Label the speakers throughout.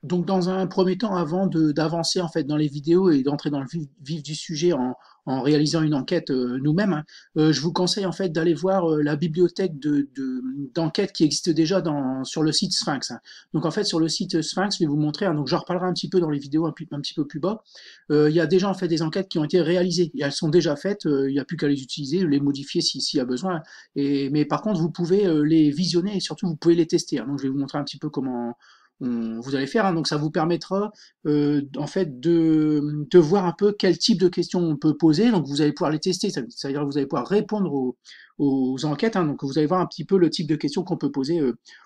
Speaker 1: Donc, dans un premier temps, avant d'avancer en fait dans les vidéos et d'entrer dans le vif du sujet en réalisant une enquête nous-mêmes, hein, je vous conseille en fait d'aller voir la bibliothèque d'enquêtes qui existe déjà sur le site Sphinx, hein. Donc, en fait, sur le site Sphinx, je vais vous montrer, hein, donc j'en reparlerai un petit peu dans les vidéos un petit peu plus bas. Il y a déjà en fait des enquêtes qui ont été réalisées et elles sont déjà faites. Il n'y a plus qu'à les utiliser, les modifier s'il y a besoin. Mais par contre, vous pouvez les visionner et surtout vous pouvez les tester, hein. Donc, je vais vous montrer un petit peu comment vous allez faire, hein. Donc ça vous permettra en fait de voir un peu quel type de questions on peut poser. Donc vous allez pouvoir les tester, c'est-à-dire que vous allez pouvoir répondre aux enquêtes, hein. Donc vous allez voir un petit peu le type de questions qu'on peut poser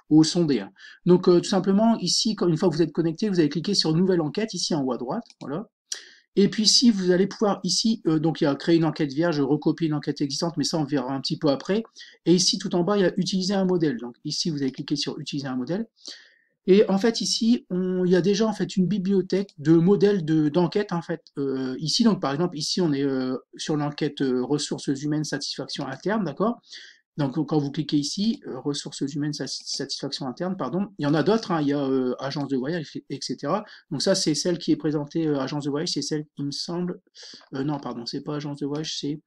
Speaker 1: aux sondés, hein. Donc tout simplement ici, une fois que vous êtes connecté, vous allez cliquer sur nouvelle enquête ici en haut à droite, voilà. Et puis ici, vous allez pouvoir ici, donc il y a créer une enquête vierge, recopier une enquête existante, mais ça on verra un petit peu après. Et ici tout en bas, il y a utiliser un modèle. Donc ici, vous allez cliquer sur utiliser un modèle. Et en fait, ici, il y a déjà en fait une bibliothèque de modèles d'enquête en fait. Ici, donc par exemple, ici on est sur l'enquête ressources humaines satisfaction interne, d'accord. Donc quand vous cliquez ici, ressources humaines satisfaction interne, pardon, il y en a d'autres, hein, il y a agence de voyage, etc. Donc ça, c'est celle qui est présentée agence de voyage, c'est celle, il me semble, non, pardon, c'est pas agence de voyage, c'est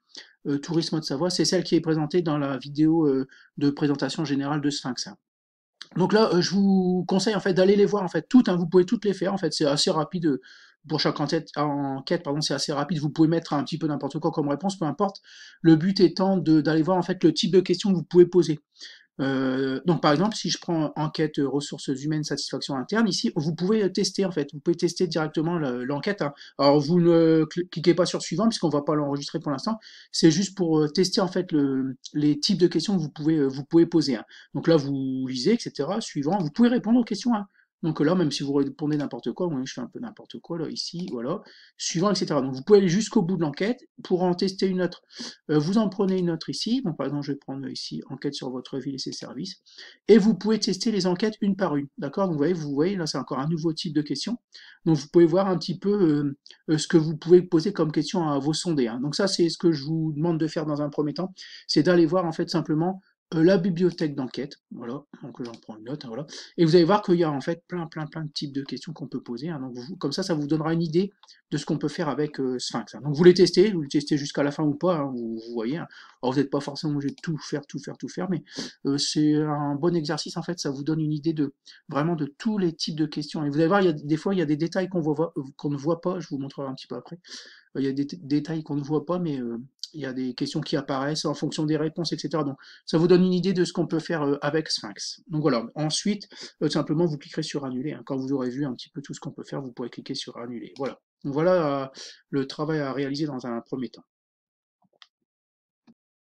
Speaker 1: tourisme de Savoie, c'est celle qui est présentée dans la vidéo de présentation générale de Sphinx, hein. Donc là, je vous conseille en fait d'aller les voir en fait toutes, hein, vous pouvez toutes les faire en fait, c'est assez rapide pour chaque enquête, pardon, c'est assez rapide. Vous pouvez mettre un petit peu n'importe quoi comme réponse, peu importe. Le but étant d'aller voir en fait le type de questions que vous pouvez poser. Donc par exemple, si je prends enquête ressources humaines satisfaction interne, ici, vous pouvez tester en fait, vous pouvez tester directement l'enquête, hein. Alors vous ne cliquez pas sur suivant puisqu'on va pas l'enregistrer pour l'instant. C'est juste pour tester en fait les types de questions que vous pouvez poser, hein. Donc là, vous lisez, etc. Suivant, vous pouvez répondre aux questions, hein. Donc là, même si vous répondez n'importe quoi, moi je fais un peu n'importe quoi là ici, voilà, suivant, etc. Donc vous pouvez aller jusqu'au bout de l'enquête pour en tester une autre. Vous en prenez une autre ici. Donc, par exemple, je vais prendre ici enquête sur votre ville et ses services. Et vous pouvez tester les enquêtes une par une. D'accord. Donc, vous voyez, là, c'est encore un nouveau type de question. Donc, vous pouvez voir un petit peu ce que vous pouvez poser comme question à vos sondés, hein. Donc, ça, c'est ce que je vous demande de faire dans un premier temps. C'est d'aller voir, en fait, simplement la bibliothèque d'enquête. Voilà. Donc, j'en prends une note, hein, voilà. Et vous allez voir qu'il y a, en fait, plein de types de questions qu'on peut poser, hein. Donc, comme ça vous donnera une idée de ce qu'on peut faire avec Sphinx, hein. Donc vous les testez jusqu'à la fin ou pas, hein, vous voyez, hein. Alors vous n'êtes pas forcément obligé de tout faire, mais c'est un bon exercice en fait, ça vous donne une idée de vraiment de tous les types de questions. Et vous allez voir, des fois il y a des détails qu'on ne voit pas, je vous montrerai un petit peu après. Il y a des détails qu'on ne voit pas, mais il y a des questions qui apparaissent en fonction des réponses, etc. Donc ça vous donne une idée de ce qu'on peut faire avec Sphinx. Donc voilà, ensuite, simplement vous cliquerez sur annuler, hein. Quand vous aurez vu un petit peu tout ce qu'on peut faire, vous pourrez cliquer sur annuler. Voilà. Donc voilà le travail à réaliser dans un premier temps.